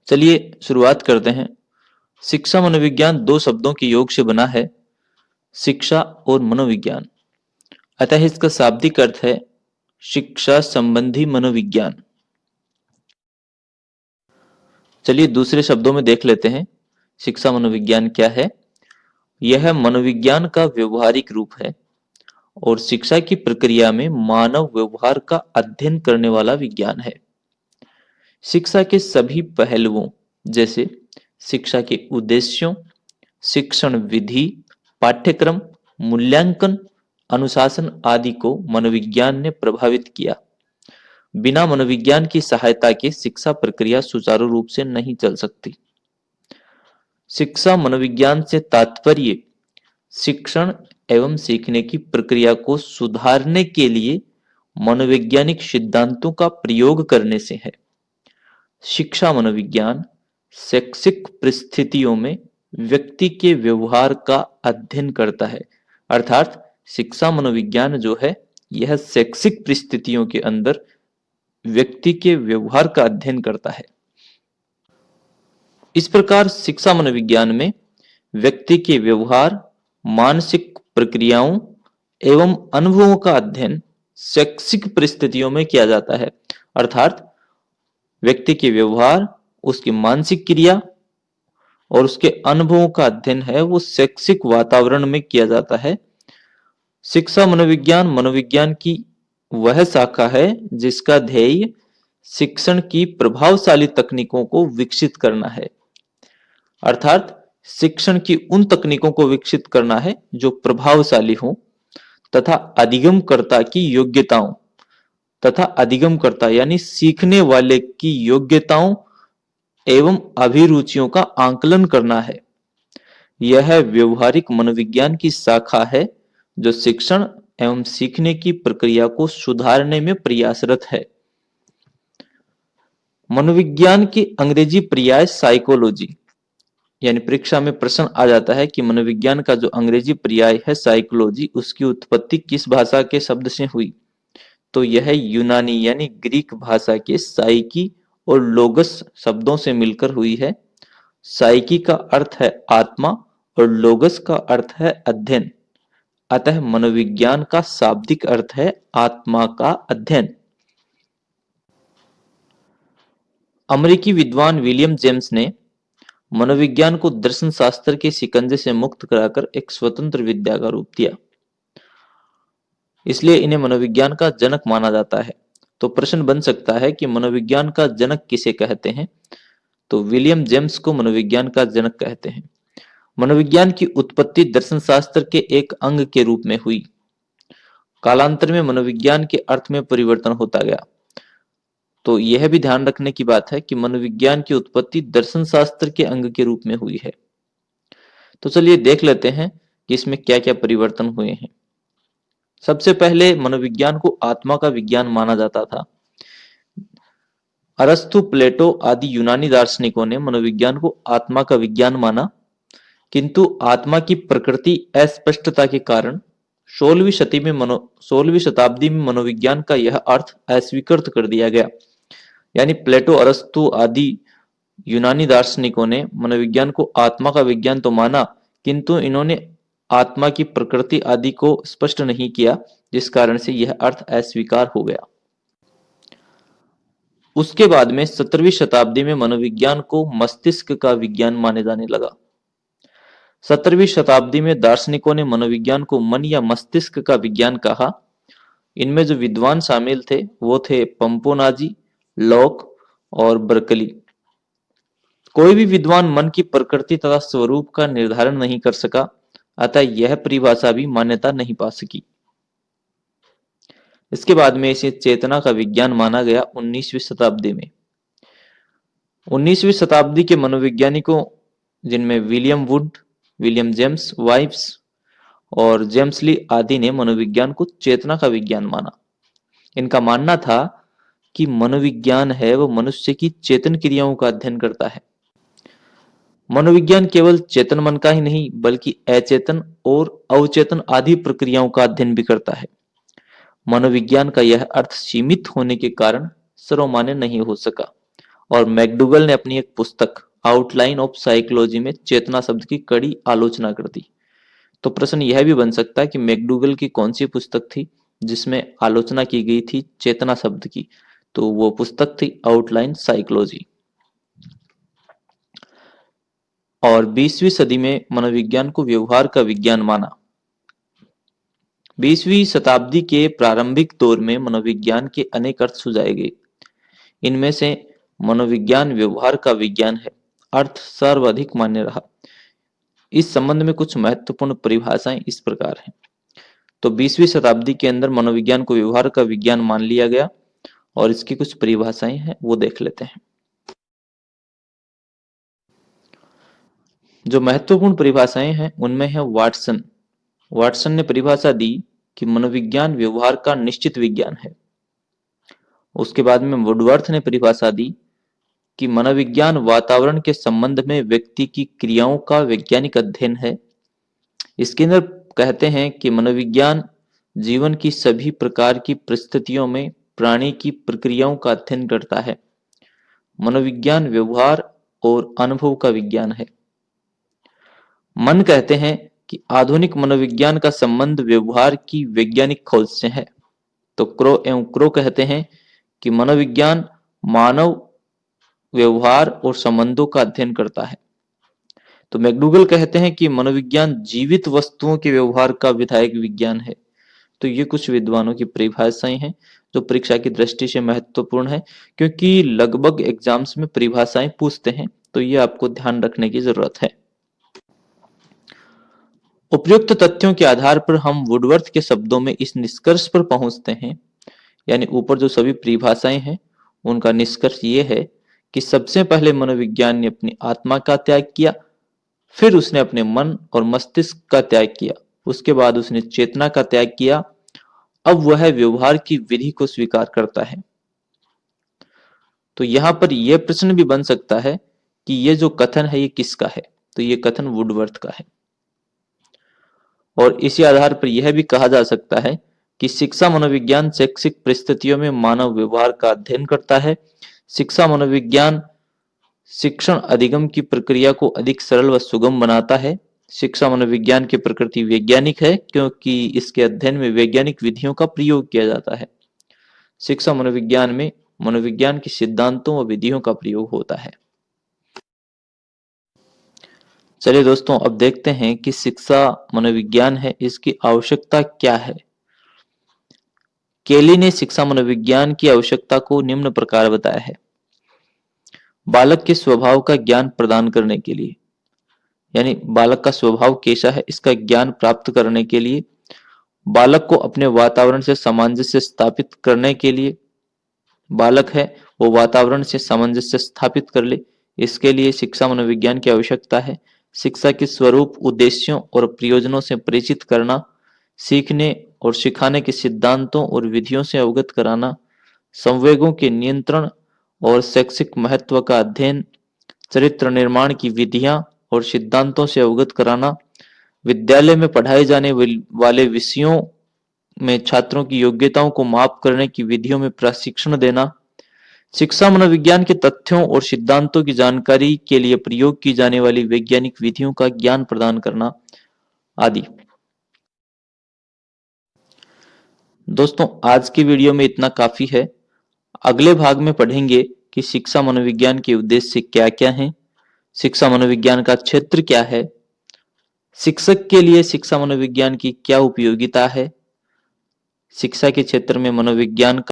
चलिए शुरुआत करते हैं। शिक्षा मनोविज्ञान दो शब्दों के योग से बना है, शिक्षा और मनोविज्ञान। अतः इसका शाब्दिक अर्थ है शिक्षा संबंधी मनोविज्ञान। चलिए दूसरे शब्दों में देख लेते हैं शिक्षा मनोविज्ञान क्या है। यह मनोविज्ञान का व्यवहारिक रूप है और शिक्षा की प्रक्रिया में मानव व्यवहार का अध्ययन करने वाला विज्ञान है। शिक्षा के सभी पहलुओं जैसे शिक्षा के उद्देश्यों, शिक्षण विधि, पाठ्यक्रम, मूल्यांकन, अनुशासन आदि को मनोविज्ञान ने प्रभावित किया। बिना मनोविज्ञान की सहायता के शिक्षा प्रक्रिया सुचारू रूप से नहीं चल सकती। शिक्षा मनोविज्ञान से तात्पर्य शिक्षण एवं सीखने की प्रक्रिया को सुधारने के लिए मनोवैज्ञानिक सिद्धांतों का प्रयोग करने से है। शिक्षा मनोविज्ञान शैक्षिक परिस्थितियों में व्यक्ति के व्यवहार का अध्ययन करता है। अर्थात शिक्षा मनोविज्ञान जो है यह शैक्षिक परिस्थितियों के अंदर व्यक्ति के व्यवहार का अध्ययन करता है। इस प्रकार शिक्षा मनोविज्ञान में व्यक्ति के व्यवहार, मानसिक प्रक्रियाओं एवं अनुभवों का अध्ययन शैक्षिक परिस्थितियों में किया जाता है। अर्थात व्यक्ति के व्यवहार, उसकी मानसिक क्रिया और उसके अनुभवों का अध्ययन है वो शैक्षिक वातावरण में किया जाता है। शिक्षा मनोविज्ञान मनोविज्ञान की वह शाखा है जिसका ध्येय शिक्षण की प्रभावशाली तकनीकों को विकसित करना है। अर्थात शिक्षण की उन तकनीकों को विकसित करना है जो प्रभावशाली हों तथा अधिगमकर्ता की योग्यताओं तथा अधिगमकर्ता यानी सीखने वाले की योग्यताओं एवं अभिरुचियों का आंकलन करना है। यह व्यवहारिक मनोविज्ञान की शाखा है जो शिक्षण एवं सीखने की प्रक्रिया को सुधारने में प्रयासरत है। मनोविज्ञान की अंग्रेजी पर्याय साइकोलॉजी, यानी परीक्षा में प्रश्न आ जाता है कि मनोविज्ञान का जो अंग्रेजी पर्याय है साइकोलॉजी, उसकी उत्पत्ति किस भाषा के शब्द से हुई? तो यह यूनानी यानी ग्रीक भाषा के साइकी और लोगस शब्दों से मिलकर हुई है। साइकी का अर्थ है आत्मा और लोगस का अर्थ है अध्ययन। अतः मनोविज्ञान का शाब्दिक अर्थ है आत्मा का अध्ययन। अमेरिकी विद्वान विलियम जेम्स ने मनोविज्ञान को दर्शन शास्त्र के शिकंजे से मुक्त कराकर एक स्वतंत्र विद्या का रूप दिया, इसलिए इन्हें मनोविज्ञान का जनक माना जाता है। तो प्रश्न बन सकता है कि मनोविज्ञान का जनक किसे कहते हैं? तो विलियम जेम्स को मनोविज्ञान का जनक कहते हैं। मनोविज्ञान की उत्पत्ति दर्शन शास्त्र के एक अंग के रूप में हुई। कालांतर में मनोविज्ञान के अर्थ में परिवर्तन होता गया। तो यह भी ध्यान रखने की बात है कि मनोविज्ञान की उत्पत्ति दर्शन शास्त्र के अंग के रूप में हुई है। तो चलिए देख लेते हैं कि इसमें क्या क्या परिवर्तन हुए हैं। सबसे पहले मनोविज्ञान को आत्मा का विज्ञान माना जाता था। अरस्तु, प्लेटो आदि यूनानी दार्शनिकों ने मनोविज्ञान को आत्मा का विज्ञान माना, किंतु आत्मा की प्रकृति अस्पष्टता के कारण 16वीं शताब्दी में मनोविज्ञान का यह अर्थ अस्वीकृत कर दिया गया। यानी प्लेटो, अरस्तु आदि यूनानी दार्शनिकों ने मनोविज्ञान को आत्मा का विज्ञान तो माना, किंतु इन्होंने आत्मा की प्रकृति आदि को स्पष्ट नहीं किया, जिस कारण से यह अर्थ अस्वीकार हो गया। उसके बाद में 17वीं शताब्दी में मनोविज्ञान को मस्तिष्क का विज्ञान माने जाने लगा। 17वीं शताब्दी में दार्शनिकों ने मनोविज्ञान को मन या मस्तिष्क का विज्ञान कहा। इनमें जो विद्वान शामिल थे वो थे पंपोनाजी, लॉक और बर्कली। कोई भी विद्वान मन की प्रकृति तथा स्वरूप का निर्धारण नहीं कर सका, अतः यह परिभाषा भी मान्यता नहीं पा सकी। इसके बाद में इसे चेतना का विज्ञान माना गया 19वीं शताब्दी में। 19वीं शताब्दी के मनोवैज्ञानिकों, जिनमें William would, William James vibes और जेम्स ली आदि ने मनोविज्ञान को चेतना का विज्ञान माना। इनका मानना था कि मनोविज्ञान है वो मनुष्य की चेतन क्रियाओं का अध्ययन करता है। मनोविज्ञान केवल चेतन मन का ही नहीं बल्कि अचेतन और अवचेतन आदि प्रक्रियाओं का अध्ययन भी करता है। मनोविज्ञान का यह अर्थ सीमित होने के कारण सर्वमान्य नहीं हो सका और मैकडूगल ने अपनी एक पुस्तक आउटलाइन ऑफ साइकोलॉजी में चेतना शब्द की कड़ी आलोचना कर दी। तो प्रश्न यह भी बन सकता है कि मैकडूगल की कौन सी पुस्तक थी जिसमें आलोचना की गई थी चेतना शब्द की? तो वो पुस्तक थी आउटलाइन साइकोलॉजी। और 20वीं सदी में मनोविज्ञान को व्यवहार का विज्ञान माना। 20वीं शताब्दी के प्रारंभिक दौर में मनोविज्ञान के अनेक अर्थ सुझाए गए। इनमें से मनोविज्ञान व्यवहार का विज्ञान है अर्थ सर्वाधिक मान्य रहा। इस संबंध में कुछ महत्वपूर्ण परिभाषाएं इस प्रकार हैं। तो 20वीं शताब्दी के अंदर मनोविज्ञान को व्यवहार का विज्ञान मान लिया गया और इसकी कुछ परिभाषाएं हैं वो देख लेते हैं। जो महत्वपूर्ण परिभाषाएं हैं उनमें है वाटसन ने परिभाषा दी कि मनोविज्ञान व्यवहार का निश्चित विज्ञान है। उसके बाद में वुडवर्थ ने परिभाषा दी कि मनोविज्ञान वातावरण के संबंध में व्यक्ति की क्रियाओं का वैज्ञानिक अध्ययन है। इसके अंदर कहते हैं कि मनोविज्ञान जीवन की सभी प्रकार की परिस्थितियों में प्राणी की प्रक्रियाओं का अध्ययन करता है। मनोविज्ञान व्यवहार और अनुभव का विज्ञान है। मन कहते हैं कि आधुनिक मनोविज्ञान का संबंध व्यवहार की वैज्ञानिक खोज से है। तो क्रो कहते हैं कि मनोविज्ञान मानव व्यवहार और संबंधों का अध्ययन करता है। तो मैकडूगल कहते हैं कि मनोविज्ञान जीवित वस्तुओं के व्यवहार का विधायक विज्ञान है। तो ये कुछ विद्वानों की परिभाषाएं हैं जो परीक्षा की दृष्टि से महत्वपूर्ण है, क्योंकि लगभग एग्जाम्स में परिभाषाएं पूछते हैं, तो ये आपको ध्यान रखने की जरूरत है। उपयुक्त तथ्यों के आधार पर हम वुडवर्थ के शब्दों में इस निष्कर्ष पर पहुंचते हैं, यानी ऊपर जो सभी परिभाषाएं हैं उनका निष्कर्ष ये है कि सबसे पहले मनोविज्ञान ने अपनी आत्मा का त्याग किया, फिर उसने अपने मन और मस्तिष्क का त्याग किया, उसके बाद उसने चेतना का त्याग किया। अब वह व्यवहार की विधि को स्वीकार करता है। तो यहां पर यह प्रश्न भी बन सकता है कि यह जो कथन है ये किसका है? तो ये कथन वुडवर्थ का है। और इसी आधार पर यह भी कहा जा सकता है कि शिक्षा मनोविज्ञान शैक्षिक परिस्थितियों में मानव व्यवहार का अध्ययन करता है। शिक्षा मनोविज्ञान शिक्षण अधिगम की प्रक्रिया को अधिक सरल व सुगम बनाता है। शिक्षा मनोविज्ञान की प्रकृति वैज्ञानिक है क्योंकि इसके अध्ययन में वैज्ञानिक विधियों का प्रयोग किया जाता है। शिक्षा मनोविज्ञान में मनोविज्ञान के सिद्धांतों व विधियों का प्रयोग होता है। चलिए दोस्तों, अब देखते हैं कि शिक्षा मनोविज्ञान है, इसकी आवश्यकता क्या है। केली ने शिक्षा मनोविज्ञान की आवश्यकता को निम्न प्रकार बताया है। बालक के स्वभाव का ज्ञान प्रदान करने के लिए, यानी बालक का स्वभाव कैसा है इसका ज्ञान प्राप्त करने के लिए, बालक को अपने वातावरण से सामंजस्य स्थापित करने के लिए, बालक है वो वातावरण से सामंजस्य स्थापित कर ले, इसके लिए शिक्षा मनोविज्ञान की आवश्यकता है। शिक्षा के स्वरूप, उद्देश्यों और प्रयोजनों से परिचित करना, सीखने और सिखाने के सिद्धांतों और विधियों से अवगत कराना, संवेगों के नियंत्रण और शैक्षिक महत्व का अध्ययन, चरित्र निर्माण की विधियां और सिद्धांतों से अवगत कराना, विद्यालय में पढ़ाए जाने वाले विषयों में छात्रों की योग्यताओं को माप करने की विधियों में प्रशिक्षण देना, शिक्षा मनोविज्ञान के तथ्यों और सिद्धांतों की जानकारी के लिए प्रयोग की जाने वाली वैज्ञानिक विधियों का ज्ञान प्रदान करना आदि। दोस्तों, आज की वीडियो में इतना काफी है। अगले भाग में पढ़ेंगे कि शिक्षा मनोविज्ञान के उद्देश्य क्या क्या हैं, शिक्षा मनोविज्ञान का क्षेत्र क्या है, शिक्षक के लिए शिक्षा मनोविज्ञान की क्या उपयोगिता है, शिक्षा के क्षेत्र में मनोविज्ञान